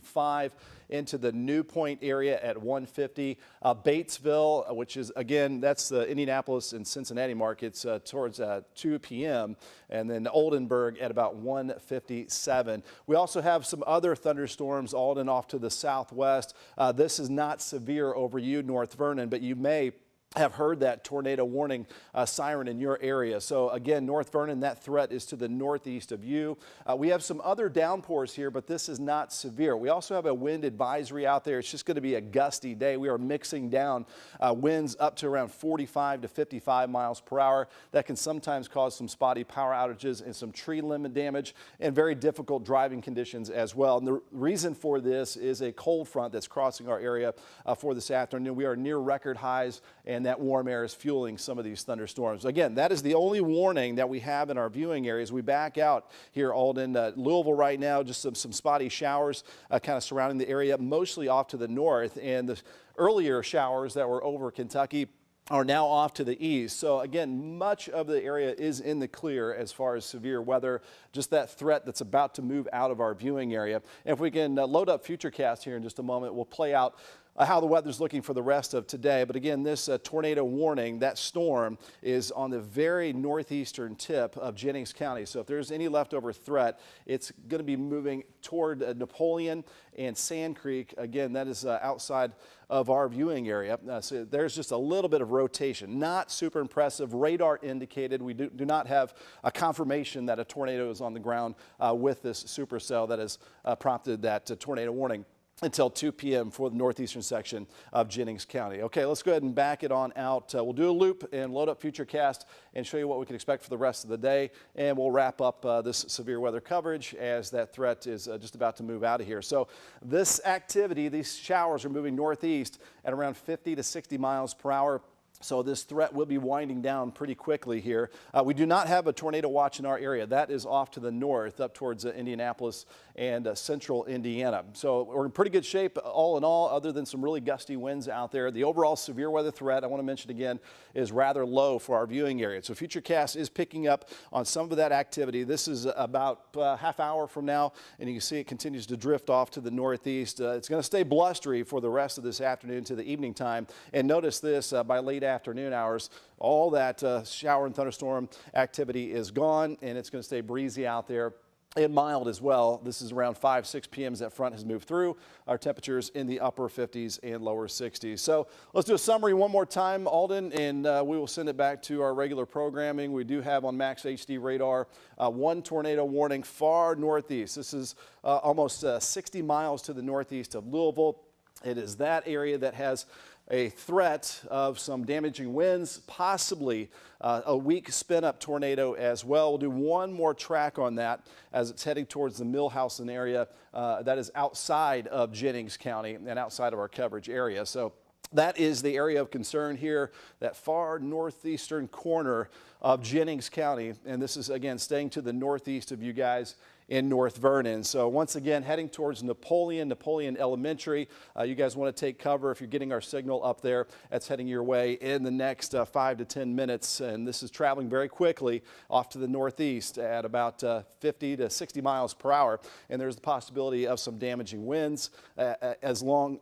5 into the New Point area at 150. Batesville, which is, again, that's the Indianapolis and Cincinnati markets towards 2 p.m. and then Oldenburg at about 157. We also have some other thunderstorms, Alden off to the southwest. This is not severe over you, North Vernon, but you may have heard that tornado warning siren in your area. So again, North Vernon, that threat is to the northeast of you. We have some other downpours here, but this is not severe. We also have a wind advisory out there. It's just going to be a gusty day. We are mixing down winds up to around 45 to 55 miles per hour. That can sometimes cause some spotty power outages and some tree limb damage and very difficult driving conditions as well. And the reason for this is a cold front that's crossing our area for this afternoon. We are near record highs, and that warm air is fueling some of these thunderstorms. Again, that is the only warning that we have in our viewing areas. We back out here, Alden. Louisville right now, just some spotty showers kind of surrounding the area, mostly off to the north. And the earlier showers that were over Kentucky are now off to the east. So again, much of the area is in the clear as far as severe weather, just that threat that's about to move out of our viewing area. And if we can load up Futurecast here in just a moment, we'll play out how the weather's looking for the rest of today. But again, this tornado warning, that storm is on the very northeastern tip of Jennings County. So if there's any leftover threat, it's going to be moving toward Napoleon and Sand Creek. Again, that is outside of our viewing area. So there's just a little bit of rotation. Not super impressive. Radar indicated. We do not have a confirmation that a tornado is on the ground with this supercell that has prompted that tornado warning until 2 p.m. for the northeastern section of Jennings County. Okay, let's go ahead and back it on out. We'll do a loop and load up Futurecast and show you what we can expect for the rest of the day. And we'll wrap up this severe weather coverage as that threat is just about to move out of here. So this activity, these showers are moving northeast at around 50 to 60 miles per hour. So this threat will be winding down pretty quickly here. We do not have a tornado watch in our area. That is off to the north up towards Indianapolis and central Indiana. So we're in pretty good shape all in all, other than some really gusty winds out there. The overall severe weather threat, I want to mention again, is rather low for our viewing area. So Futurecast is picking up on some of that activity. This is about half hour from now, and you can see it continues to drift off to the northeast. It's going to stay blustery for the rest of this afternoon to the evening time. And notice this, by late afternoon hours, all that shower and thunderstorm activity is gone, and it's going to stay breezy out there and mild as well. This is around 5-6 p.m. as that front has moved through. Our temperatures in the upper 50s and lower 60s. So let's do a summary one more time, Alden, and we will send it back to our regular programming. We do have on Max HD radar one tornado warning far northeast. This is almost 60 miles to the northeast of Louisville. It is that area that has a threat of some damaging winds, possibly a weak spin-up tornado as well. We'll do one more track on that as it's heading towards the Millhausen area that is outside of Jennings County and outside of our coverage area. So that is the area of concern here, that far northeastern corner of Jennings County. And this is, again, staying to the northeast of you guys in North Vernon. So once again, heading towards Napoleon Elementary. You guys want to take cover if you're getting our signal up there. That's heading your way in the next 5 to 10 minutes. And this is traveling very quickly off to the northeast at about 50 to 60 miles per hour. And there's the possibility of some damaging winds as well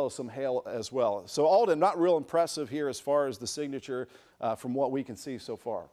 as some hail as well. So Alden, not real impressive here as far as the signature from what we can see so far.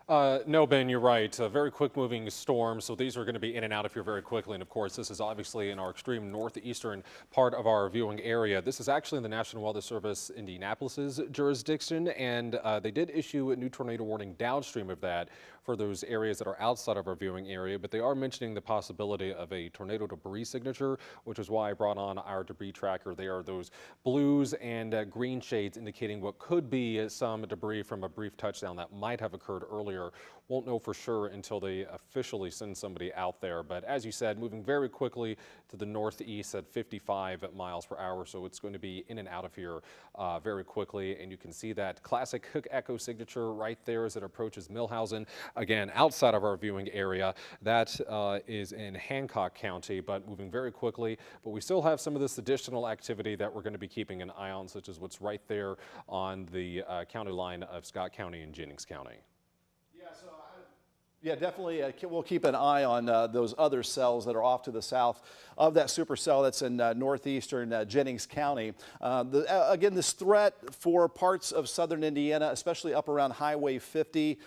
No, Ben, you're right. A very quick moving storm. So these are going to be in and out of here very quickly. And of course, this is obviously in our extreme northeastern part of our viewing area. This is actually in the National Weather Service Indianapolis's jurisdiction. And they did issue a new tornado warning downstream of that for those areas that are outside of our viewing area. But they are mentioning the possibility of a tornado debris signature, which is why I brought on our debris tracker. There are those blues and green shades indicating what could be some debris from a brief touchdown that might have occurred earlier. Won't know for sure until they officially send somebody out there. But as you said, moving very quickly to the northeast at 55 miles per hour. So it's going to be in and out of here very quickly. And you can see that classic hook echo signature right there as it approaches Millhausen. Again, outside of our viewing area, that is in Hancock County, but moving very quickly. But we still have some of this additional activity that we're going to be keeping an eye on, such as what's right there on the county line of Scott County and Jennings County. Yeah, so Yeah, definitely. We'll keep an eye on those other cells that are off to the south of that supercell that's in northeastern Jennings County. Again, this threat for parts of southern Indiana, especially up around Highway 50,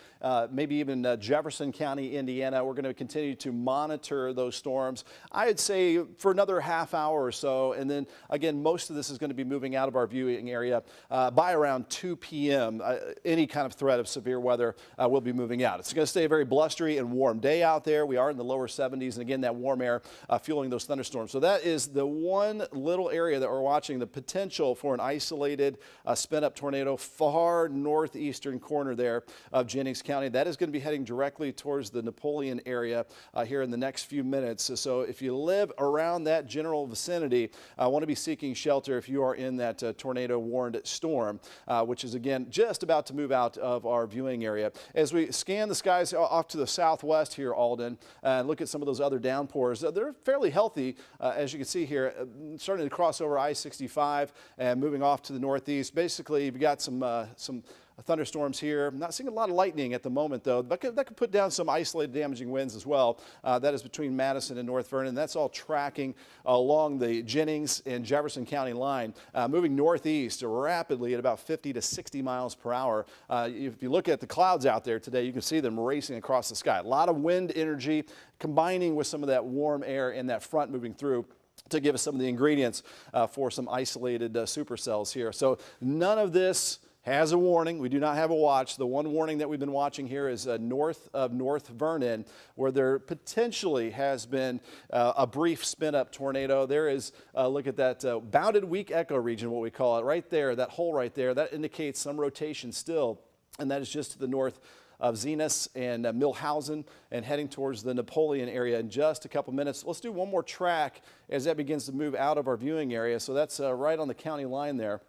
maybe even Jefferson County, Indiana. We're going to continue to monitor those storms, I'd say, for another half hour or so. And then, again, most of this is going to be moving out of our viewing area by around 2 p.m. Any kind of threat of severe weather will be moving out. It's going to stay a very blustery and warm day out there. We are in the lower 70s, and again, that warm air fueling those thunderstorms. So that is the one little area that we're watching, the potential for an isolated spin-up tornado far northeastern corner there of Jennings County. That is going to be heading directly towards the Napoleon area here in the next few minutes. So if you live around that general vicinity, I want to be seeking shelter if you are in that tornado warned storm, which is again just about to move out of our viewing area. As we scan the skies off to the southwest here, Alden, and look at some of those other downpours, they're fairly healthy, as you can see here, starting to cross over I-65 and moving off to the northeast. Basically, you've got some thunderstorms here. I'm not seeing a lot of lightning at the moment, though. That could put down some isolated damaging winds as well. That is between Madison and North Vernon. That's all tracking along the Jennings and Jefferson County line, moving northeast rapidly at about 50 to 60 miles per hour. If you look at the clouds out there today, you can see them racing across the sky. A lot of wind energy combining with some of that warm air in that front moving through to give us some of the ingredients for some isolated supercells here. So none of this has a warning. We do not have a watch. The one warning that we've been watching here is north of North Vernon, where there potentially has been a brief spin-up tornado. There is, look at that bounded weak echo region, what we call it, right there, that hole right there. That indicates some rotation still, and that is just to the north of Zenas and Millhausen and heading towards the Napoleon area in just a couple minutes. Let's do one more track as that begins to move out of our viewing area. So that's right on the county line there.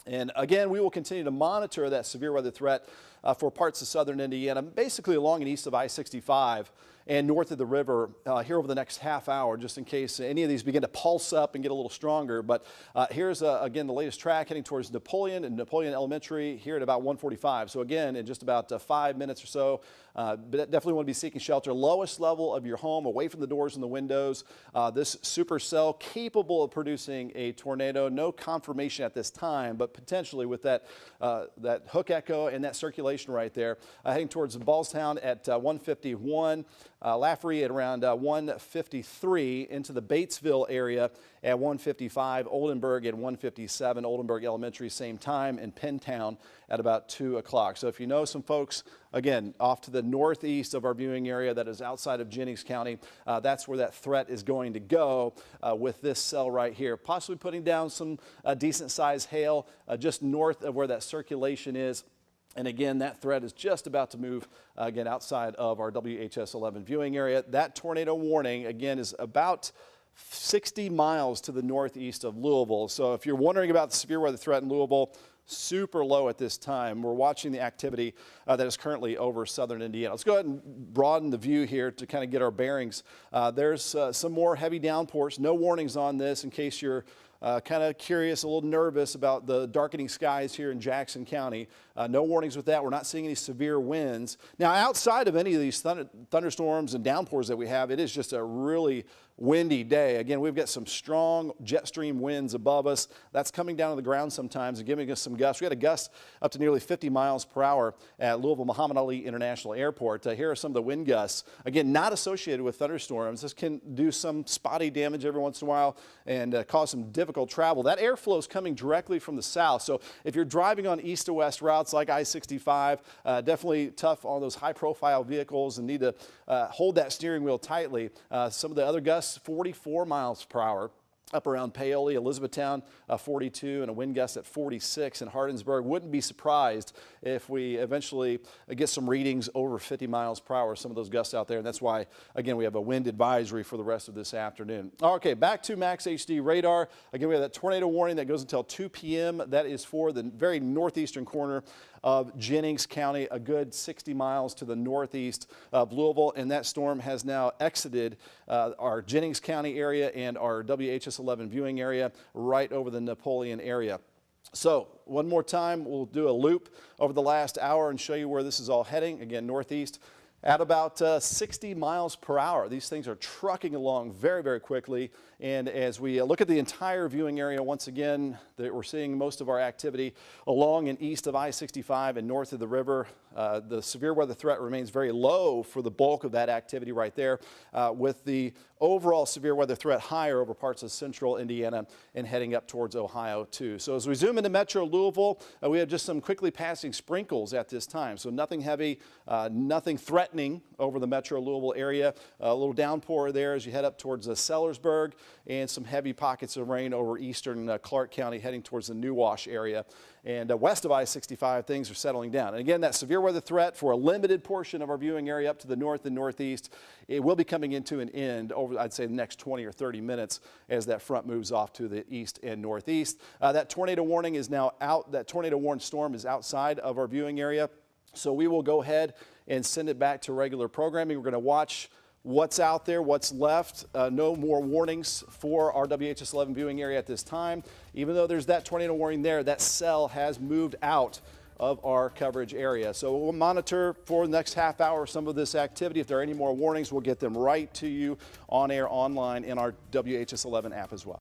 And again, we will continue to monitor that severe weather threat for parts of southern Indiana, basically along and east of I-65 and north of the river here over the next half hour, just in case any of these begin to pulse up and get a little stronger. But here's, again, the latest track heading towards Napoleon and Napoleon Elementary here at about 1:45. So again, in just about 5 minutes or so, but definitely want to be seeking shelter. Lowest level of your home, away from the doors and the windows. This supercell capable of producing a tornado. No confirmation at this time, but potentially with that, that hook echo and that circulation right there. Heading towards Ballstown at 151. Laffery at around 153, into the Batesville area at 155, Oldenburg at 157, Oldenburg Elementary same time, and Pentown at about 2 o'clock. So if you know some folks, again, off to the northeast of our viewing area that is outside of Jennings County, that's where that threat is going to go with this cell right here, possibly putting down some decent sized hail just north of where that circulation is. And again, that threat is just about to move again outside of our WHS 11 viewing area. That tornado warning again is about 60 miles to the northeast of Louisville. So if you're wondering about the severe weather threat in Louisville, super low at this time. We're watching the activity that is currently over southern Indiana. Let's go ahead and broaden the view here to kind of get our bearings. There's some more heavy downpours. No warnings on this in case you're kind of curious, a little nervous about the darkening skies here in Jackson County. No warnings with that. We're not seeing any severe winds. Now, outside of any of these thunderstorms and downpours that we have, it is just a really windy day. Again, we've got some strong jet stream winds above us. That's coming down to the ground sometimes and giving us some gusts. We had a gust up to nearly 50 miles per hour at Louisville Muhammad Ali International Airport. Here are some of the wind gusts. Again, not associated with thunderstorms. This can do some spotty damage every once in a while and cause some difficult travel. That airflow is coming directly from the south. So if you're driving on east to west routes like I-65, definitely tough on those high profile vehicles and need to hold that steering wheel tightly. Some of the other gusts, 44 miles per hour. Up around Paoli, Elizabethtown, 42, and a wind gust at 46 in Hardinsburg. Wouldn't be surprised if we eventually get some readings over 50 miles per hour, some of those gusts out there. And that's why, again, we have a wind advisory for the rest of this afternoon. Okay, back to Max HD radar. Again, we have that tornado warning that goes until 2 p.m. That is for the very northeastern corner of Jennings County, a good 60 miles to the northeast of Louisville, and that storm has now exited our Jennings County area and our WHS 11 viewing area right over the Napoleon area. So one more time, we'll do a loop over the last hour and show you where this is all heading. Again, northeast. At about 60 miles per hour. These things are trucking along very, very quickly. And as we look at the entire viewing area, once again, we're seeing most of our activity along and east of I-65 and north of the river. The severe weather threat remains very low for the bulk of that activity right there, with the overall severe weather threat higher over parts of central Indiana and heading up towards Ohio too. So as we zoom into Metro Louisville, we have just some quickly passing sprinkles at this time. So nothing heavy, nothing threatening over the Metro Louisville area. A little downpour there as you head up towards Sellersburg, and some heavy pockets of rain over eastern Clark County heading towards the New Wash area. And west of I-65, things are settling down. And again, that severe weather threat for a limited portion of our viewing area up to the north and northeast, it will be coming into an end over, I'd say, the next 20 or 30 minutes as that front moves off to the east and northeast. That tornado warning is now out. That tornado warned storm is outside of our viewing area. So we will go ahead and send it back to regular programming. We're going to watch what's out there, what's left. No more warnings for our WHS 11 viewing area at this time. Even though there's that tornado warning there, that cell has moved out of our coverage area. So we'll monitor for the next half hour some of this activity. If there are any more warnings, we'll get them right to you on air, online, in our WHS 11 app as well.